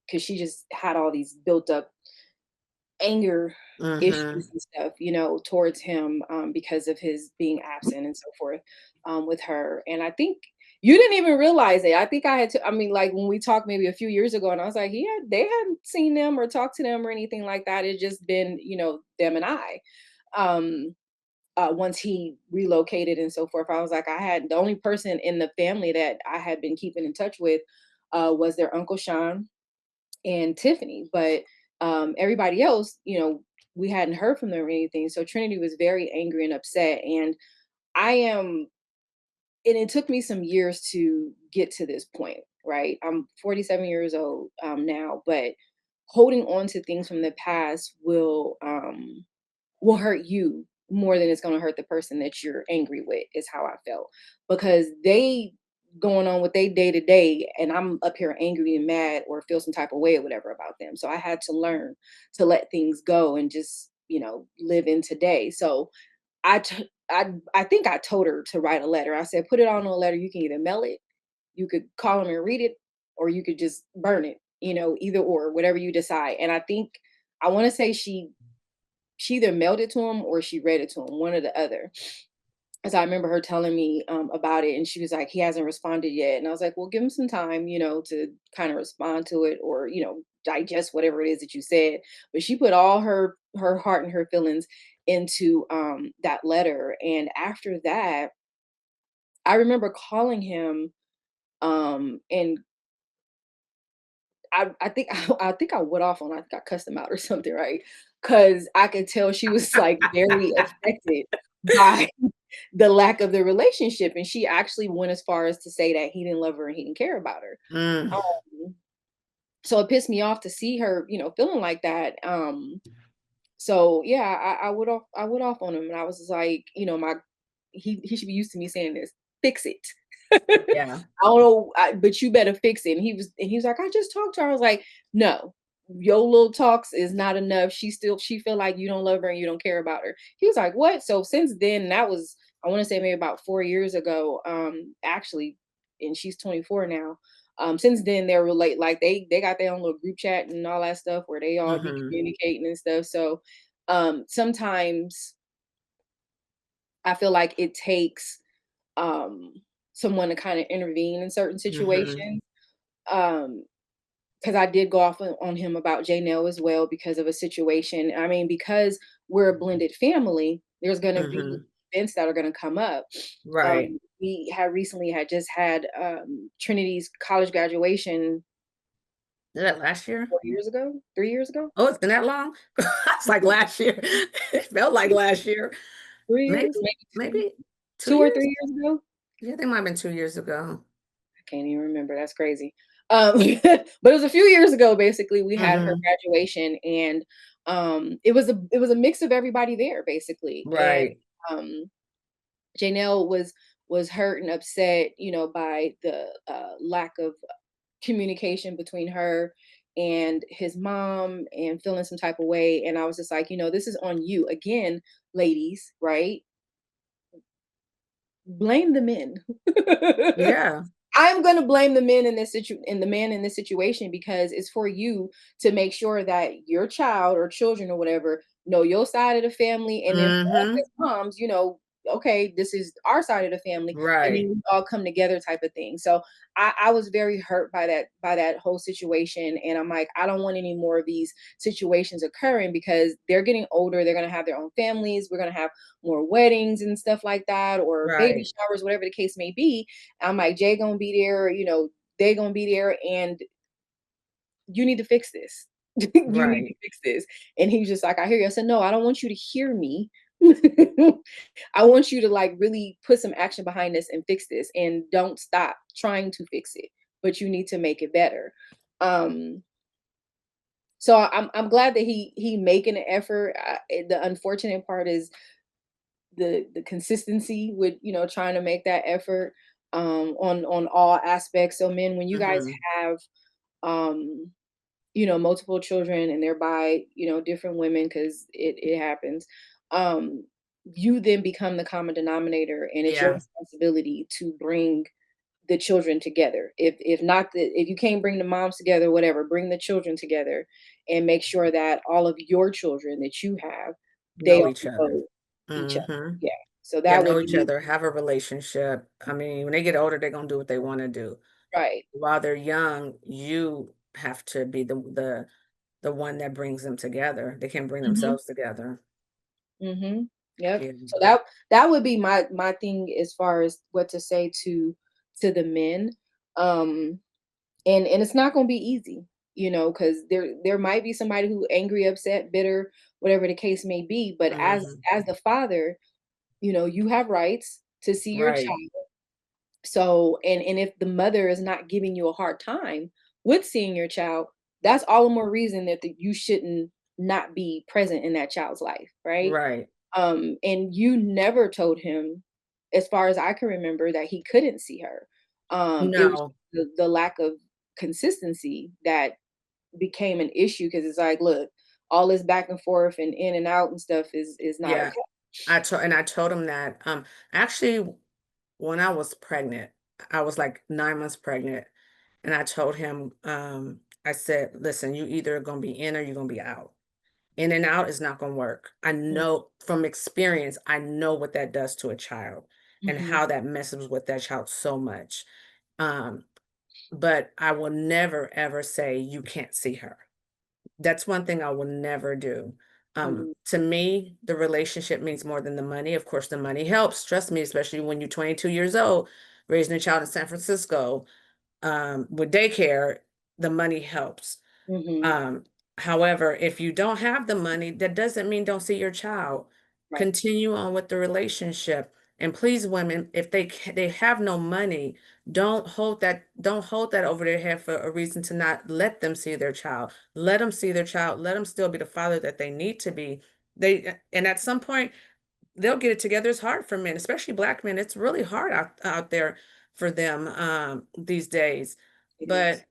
because she just had all these built up anger Mm-hmm. issues and stuff, towards him, because of his being absent and so forth, with her. And I think you didn't even realize it. I think I had to. I mean, like when we talked maybe a few years ago, and I was like, yeah, they hadn't seen them or talked to them or anything like that. It just been, them and I. Um, Once he relocated and so forth, I was like, I had the only person in the family that I had been keeping in touch with was their Uncle Sean and Tiffany, but everybody else, we hadn't heard from them or anything. So Trinity was very angry and upset, and I am, and it took me some years to get to this point. Right, I'm 47 years old now, but holding on to things from the past will hurt you more than it's going to hurt the person that you're angry with, is how I felt, because they going on with they day to day and I'm up here angry and mad or feel some type of way or whatever about them. So I had to learn to let things go and just, live in today. So I think I told her to write a letter. I said, put it on a letter. You can either mail it, you could call them and read it, or you could just burn it, either or, whatever you decide. And I think I want to say she either mailed it to him or she read it to him, one or the other. As I remember her telling me about it, and she was like, "He hasn't responded yet," and I was like, "Well, give him some time, to kind of respond to it, or digest whatever it is that you said." But she put all her heart and her feelings into that letter, and after that, I remember calling him, and I think I think I went off on, I think I cussed him out or something, right? Because I could tell she was like very affected by the lack of the relationship, and she actually went as far as to say that he didn't love her and he didn't care about her. Mm. Um, so it pissed me off to see her, feeling like that. So yeah, I went off on him, and I was just like, my he should be used to me saying this. Fix it. Yeah. I don't know, but you better fix it. And he was like, I just talked to her. I was like, no, your little talks is not enough. She feel like you don't love her and you don't care about her. He was like, what? So since then, that was, I want to say maybe about 4 years ago, actually, and she's 24 now. Since then they're relate, like they got their own little group chat and all that stuff where they all be Mm-hmm. communicating and stuff. So sometimes I feel like it takes um someone to kind of intervene in certain Mm-hmm. situations. Um, because I did go off on him about Janelle as well because of a situation. I mean, because we're a blended family, there's gonna be Mm-hmm. events that are gonna come up. Right. We had recently had just had Trinity's college graduation Is that last year? 4 years ago, 3 years ago, Oh, it's been that long? It's like last year. It felt like last year. 3 years, Maybe, maybe two, maybe 2 two or years? 3 years ago. Yeah, they might have been 2 years ago. I can't even remember. That's crazy. But it was a few years ago. Basically, we had her Mhm. graduation, and it was a mix of everybody there, basically. And Right. um, Janelle was hurt and upset, by the lack of communication between her and his mom, and feeling some type of way. And I was just like, this is on you again, ladies, right? Blame the men. Yeah. I'm gonna blame the men in the man in this situation, because it's for you to make sure that your child or children or whatever know your side of the family, and then for us Mhm. as moms, okay, this is our side of the family, and Right. then we all come together, type of thing. So I was very hurt by that whole situation, and I'm like, I don't want any more of these situations occurring, because they're getting older, they're gonna have their own families, we're gonna have more weddings and stuff like that, or baby Right. showers, whatever the case may be. I'm like, Jay gonna be there, they gonna be there, and you need to fix this. You need to Right. fix this. And he was just like, I hear you. I said, no, I don't want you to hear me. I want you to like really put some action behind this and fix this, and don't stop trying to fix it, but you need to make it better. Um, So I'm glad that he making an effort. The unfortunate part is the consistency with, trying to make that effort on all aspects. So men, when you guys Mhm. have um multiple children and they're by, different women, because it happens, um you then become the common denominator, and it's your Yeah, responsibility to bring the children together. If not, if you can't bring the moms together, whatever, bring the children together, and make sure that all of your children that you have, they know all each other. know each other. Mhm. Yeah. So Yeah, that would know each be other, have a relationship. I mean, when they get older, they're gonna do what they wanna do. right. While they're young, you have to be the one that brings them together. They can't bring Hmm. themselves together. Hmm. Yep. Yeah. So that would be my thing as far as what to say to the men. Um and it's not going to be easy, because there might be somebody who angry, upset, bitter, whatever the case may be, but Mhm. as the father, you have rights to see your Right. child. So, and if the mother is not giving you a hard time with seeing your child, that's all the more reason that you shouldn't not be present in that child's life, right? Right. And you never told him, as far as I can remember, that he couldn't see her. It was No. the lack of consistency that became an issue, because it's like, look, all this back and forth and in and out and stuff is not Yeah. okay. I told him that, actually, when I was pregnant, I was, like, 9 months pregnant, and I told him, I said, "Listen, you either gonna be in or you're gonna be out. In and out is not gonna work. I know from experience, I know what that does to a child and Mm-hmm. how that messes with that child so much. Um, but I will never ever say you can't see her. That's one thing I will never do. Hmm. To me, the relationship means more than the money. Of course, the money helps. Trust me, especially when you're 22 years old, raising a child in San Francisco, with daycare, the money helps. Hmm. Um, However, if you don't have the money, that doesn't mean don't see your child. Right. Continue on with the relationship. And please, women, if they have no money, don't hold that over their head for a reason to not let them see their child. Let them see their child. Let them still be the father that they need to be. And at some point they'll get it together. It's hard for men, especially black men. It's really hard out there for them these days. It is. But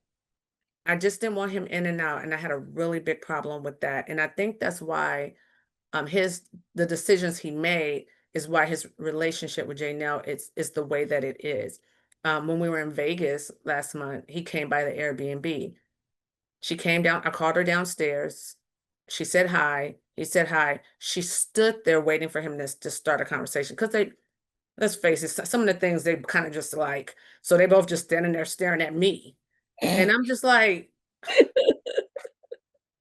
I just didn't want him in and out, and I had a really big problem with that, and I think that's why, his the decisions he made is why his relationship with Janelle is the way that it is. When we were in Vegas last month, he came by the Airbnb. She came down, I called her downstairs. She said hi. He said hi. She stood there waiting for him to start a conversation because let's face it, some of the things they kind of just like, so they both just standing there staring at me, and I'm just like.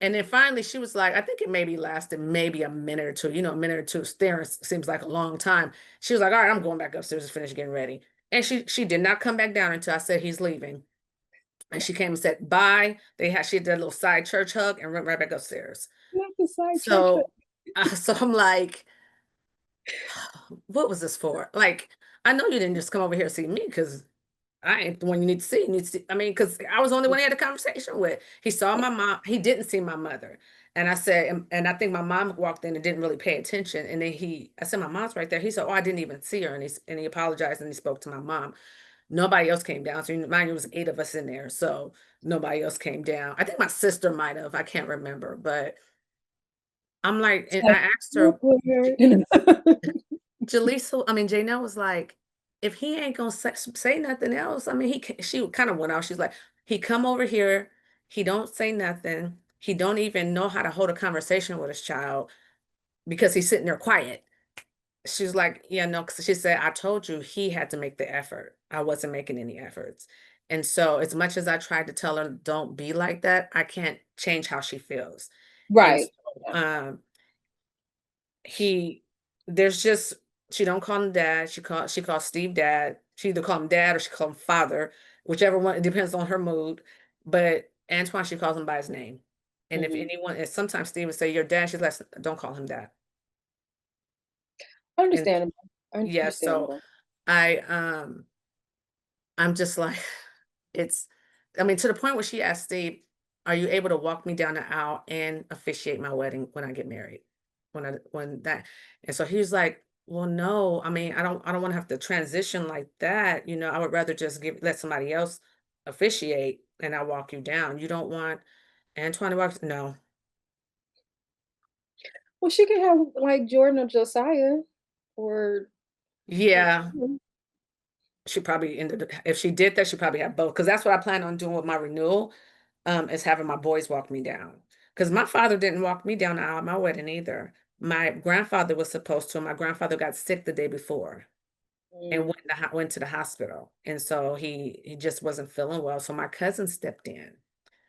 And then finally she was like, I think it maybe lasted maybe a minute or two. A minute or two staring seems like a long time. She was like, all right, I'm going back upstairs to finish getting ready. And she did not come back down until I said he's leaving. And she came and said bye. She did a little side church hug and went right back upstairs. Not the side church. So so I'm like, what was this for? Like, I know you didn't just come over here to see me because I ain't the one you need to see. You need to see. I mean, because I was the only one he had a conversation with. He saw my mom. He didn't see my mother. And I said, and I think my mom walked in and didn't really pay attention. And then I said, my mom's right there. He said, oh, I didn't even see her. And he apologized and he spoke to my mom. Nobody else came down. So mind you, it was 8 of us in there. So nobody else came down. I think my sister might have. I can't remember. But I'm like, and I asked her, Awkward. Jaleesa, I mean, Janelle was like, if he ain't gonna say nothing else, I mean, she kind of went out. She's like, he come over here, he don't say nothing, he don't even know how to hold a conversation with his child because he's sitting there quiet. She's like, yeah, no, because she said, I told you he had to make the effort. I wasn't making any efforts. And so, as much as I tried to tell her, don't be like that, I can't change how she feels. And Right. so, he there's just she don't call him dad. She calls Steve dad. She either call him dad or she call him father, whichever one. It depends on her mood. But Antoine, she calls him by his name. And if Hmm. anyone, and sometimes Steve would say your dad, she's like, don't call him dad. And Understandable. yeah, so Understandable. I I'm just like, it's I mean, to the point where she asked Steve, are you able to walk me down the aisle and officiate my wedding when I get married? When that and so he was like, well, no, I mean, I don't want to have to transition like that. I would rather just let somebody else officiate and I walk you down. You don't want Antoine to walk? No. Well, she could have like Jordan or Josiah or Yeah, she probably ended if she did that, she probably had both. Because that's what I plan on doing with my renewal, is having my boys walk me down. Because my father didn't walk me down the aisle at my wedding either. My grandfather was supposed to, and my grandfather got sick the day before and Mm, went to the hospital. And so he just wasn't feeling well. So my cousin stepped in.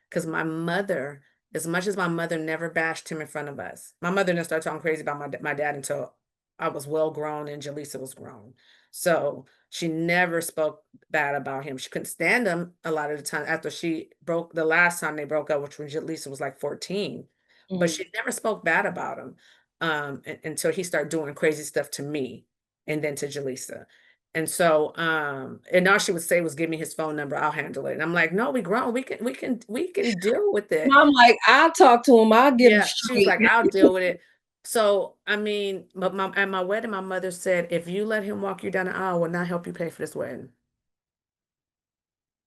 Because my mother, as much as my mother never bashed him in front of us, my mother didn't start talking crazy about my dad until I was well grown and Jaleesa was grown. So she never spoke bad about him. She couldn't stand him a lot of the time after the last time they broke up, which when Jaleesa was like 14. But mm. she never spoke bad about him until he started doing crazy stuff to me and then to Jaleesa. And so, and all she would say was, "Give me his phone number. I'll handle it." And I'm like, "No, we grown. We can deal with And it." I'm like, I'll talk to him. I'll get him Yeah, she was straight. like, "I'll deal with it." So, I mean, but at my wedding, my mother said, "If you let him walk you down the aisle, I will not help you pay for this wedding,"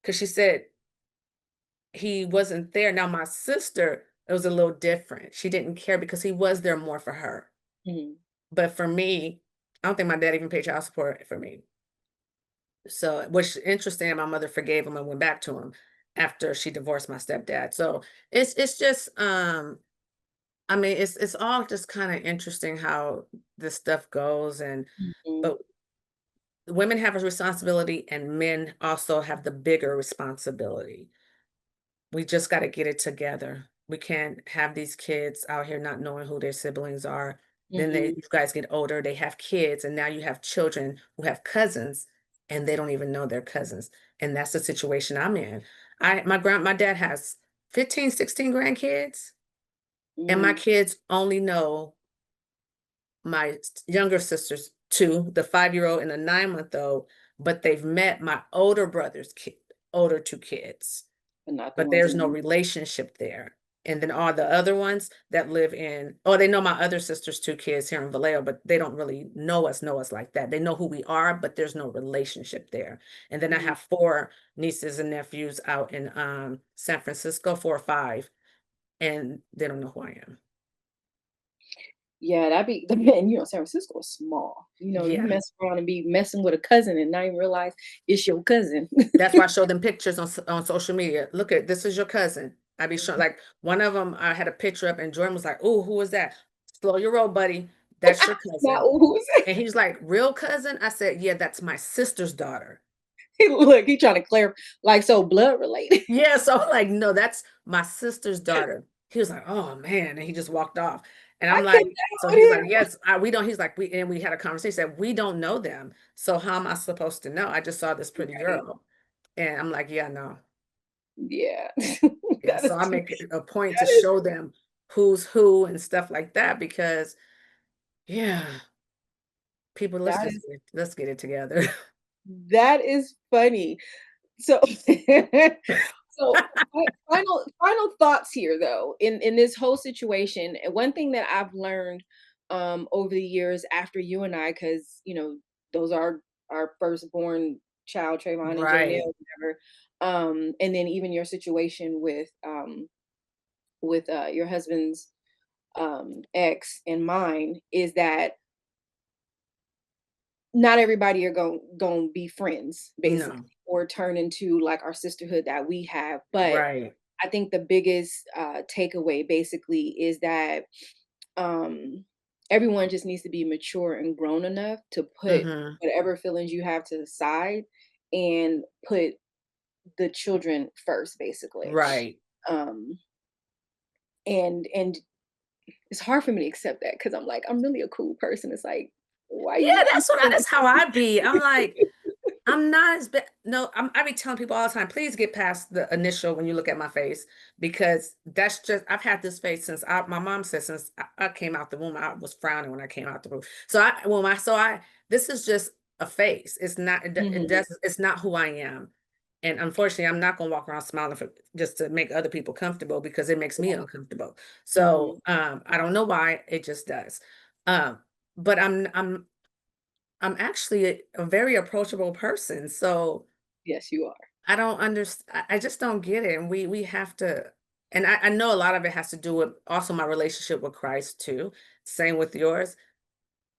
because she said he wasn't there. Now, my sister, it was a little different. She didn't care because he was there more for her. Mhm, But for me, I don't think my dad even paid child support for me. So, which interesting, my mother forgave him and went back to him after she divorced my stepdad. So it's just I mean it's all just kind of interesting how this stuff goes and mhm, but women have a responsibility and men also have the bigger responsibility. We just got to get it together. We can't have these kids out here not knowing who their siblings are. Then mhm. you guys get older, they have kids, and now you have children who have cousins, and they don't even know their cousins. And that's the situation I'm in. My dad has 15, 16 grandkids, and my Mm, kids only know my younger sisters, two, the 5-year-old and the 9-month-old, but they've met my older brother's older two kids, but not the but ones there's in no the relationship there. And then all the other ones that live in, oh, they know my other sister's two kids here in Vallejo, but they don't really know us like that. They know who we are, but there's no relationship there. And then I mm. have 4 nieces and nephews out in San Francisco, 4 or 5, and they don't know who I am. Yeah, that'd be the man, San Francisco is small. You Yeah. mess around and be messing with a cousin and not even realize it's your cousin. That's why I show them pictures on social media. Look at this is your cousin. I be showing like one of them. I had a picture up, and Jordan was like, "Oh, who is that? Slow your roll, buddy. That's your Now, cousin." who's And he's like, "Real cousin?" I said, "Yeah, that's my sister's daughter." look, he trying to clear like so blood related. Yeah, so I'm like, "No, that's my sister's daughter." He was like, "Oh man," and he just walked off. And I I'm like, couldn't so down he's like, with him. "Yes, we don't." He's like, we had a conversation. He said, "We don't know them, so how am I supposed to know? I just saw this pretty Right. girl." And I'm like, "Yeah, no." Yeah. Yeah, That so is I too make it a point to that is show them who's who and stuff like that because, yeah, people, that is let's get it together. that is funny. So so final thoughts here though in this whole situation. And one thing that I've learned over the years after you and I, because those are our firstborn child, Trayvon and Right. Jonelle, whatever. And then even your situation with your husband's ex and mine is that not everybody are going to be friends basically No. or turn into like our sisterhood that we have. But Right. I think the biggest takeaway basically is that um, everyone just needs to be mature and grown enough to put Mhm. whatever feelings you have to the side and put the children first, basically. Right. Um, and it's hard for me to accept that because I'm like, I'm really a cool person. It's like, why you Yeah, let me feel like that's how I be. I'm like, I'm not as bad. No, I be telling people all the time, please get past the initial when you look at my face because that's just I've had this face since my mom said since I came out the womb. I was frowning when I came out the womb. So I this is just a face. It's not it Mhm. does it's not who I am. And unfortunately, I'm not gonna walk around smiling for just to make other people comfortable because it makes me uncomfortable. Mhm. So, I don't know why, it just does. Um, but I'm actually a very approachable person, so Yes, you are. I don't understand. I just don't get it, and we have to. And I know a lot of it has to do with also my relationship with Christ too. Same with yours.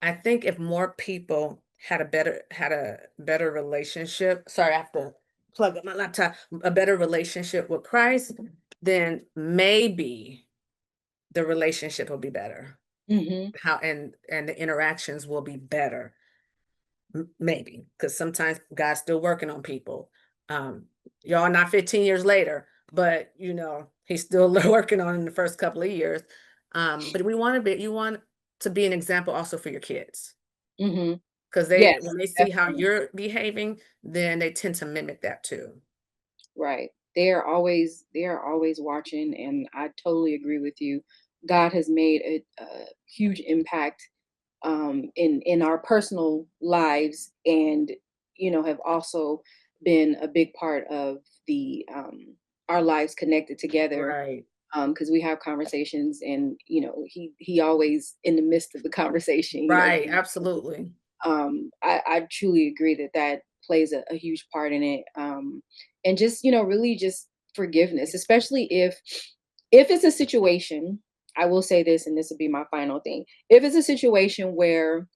I think if more people had a better relationship. Sorry, I have to plug up my laptop. A better relationship with Christ, then maybe the relationship will be better. Mhm. How and the interactions will be better. Maybe, because sometimes God's still working on people. Um, y'all not 15 years later, but He's still working on in the first couple of years. But you want to be an example also for your kids. Mhm. Because Yes, when they see how definitely. you're behaving, then they tend to mimic that too. Right. They are always watching, and I totally agree with you. God has made a huge impact in our personal lives, and have also been a big part of the our lives connected together, Right. because we have conversations, and he always in the midst of the conversation, Right. Absolutely. I truly agree that that plays a huge part in it, and just really just forgiveness, especially if it's a situation. I will say this, and this will be my final thing. If it's a situation where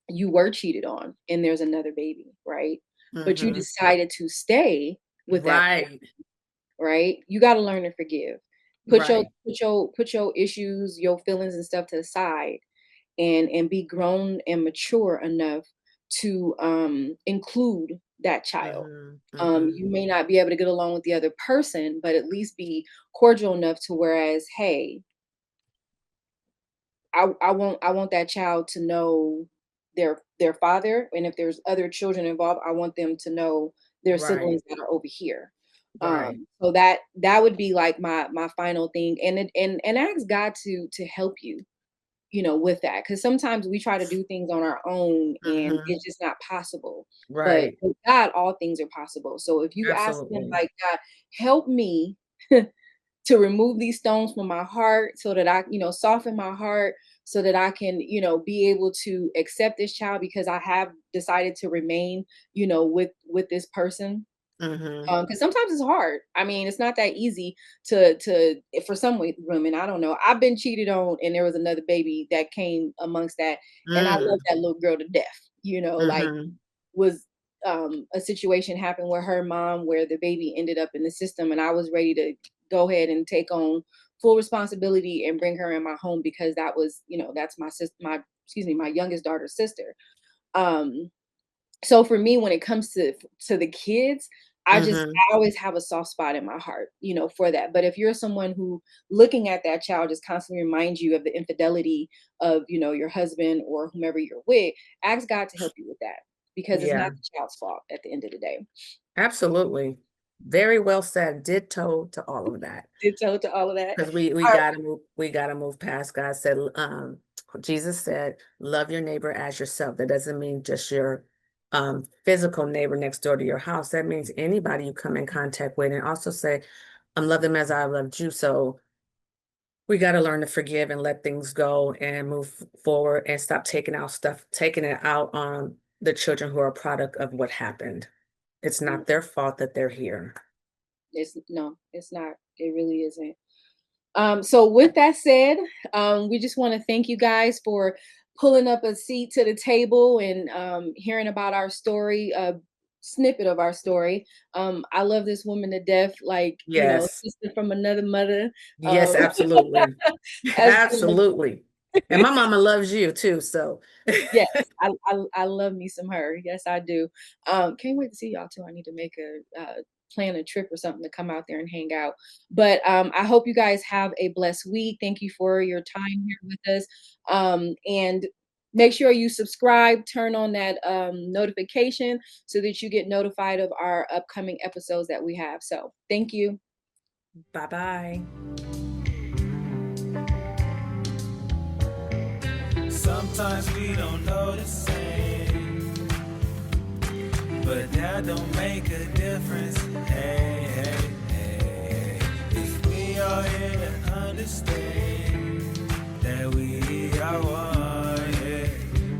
you were cheated on and there's another baby, right? But you Hmm. decided to stay with that, Right. right? You got to learn to forgive. Right. Put your issues, your feelings and stuff to the side, and be grown and mature enough to include that child. Hmm. Hmm. You may not be able to get along with the other person, but at least be cordial enough to whereas, hey, I want that child to know their father, and if there's other children involved, I want them to know their Right. siblings that are over here. Right. So that would be like my final thing, and ask God to help you, with that, because sometimes we try to do things on our own and Hmm. it's just not possible. But Right. with God, all things are possible. So if you ask Him, Absolutely. like, God, help me to remove these stones from my heart so that I, soften my heart so that I can, be able to accept this child because I have decided to remain, with this person. Hmm. Because sometimes it's hard. I mean, it's not that easy to for some women. I don't know. I've been cheated on, and there was another baby that came amongst that, and I love Mm. that little girl to death. Like, Hmm. was a situation happened where her mom, where the baby ended up in the system, and I was ready to go ahead and take on full responsibility and bring her in my home because that was, that's my sister, my excuse me, my youngest daughter's sister. Um, so for me, when it comes to the kids, Hmm. I always have a soft spot in my heart, for that. But if you're someone who looking at that child just constantly reminds you of the infidelity of, your husband or whomever you're with, ask God to help you with that because it's not Yeah. the child's fault at the end of the day. Absolutely. Very well said. Ditto to all of that. Ditto to all of that. Because we All right. gotta move past. God said, Jesus said, love your neighbor as yourself. That doesn't mean just your physical neighbor next door to your house. That means anybody you come in contact with, and also say, love them as I loved you. So we got to learn to forgive and let things go and move forward and stop taking it out on the children who are a product of what happened. It's Mm, not their fault that they're here. it's no, it's not. It really isn't. So with that said, we just want to thank you guys for pulling up a seat to the table and hearing about our story, a snippet of our story. I love this woman to death, like, Yes. sister from another mother. Yes, Um, absolutely. as Absolutely. And my mama loves you too, so yes, I love me some her. Yes, I do. Can't wait to see y'all too. I need to make a plan a trip or something to come out there and hang out. But I hope you guys have a blessed week. Thank you for your time here with us. And make sure you subscribe, turn on that notification so that you get notified of our upcoming episodes that we have. So thank you. bye-bye. Sometimes we don't know the same, but that don't make a difference. Hey, hey, hey, if we are here to understand that we are one.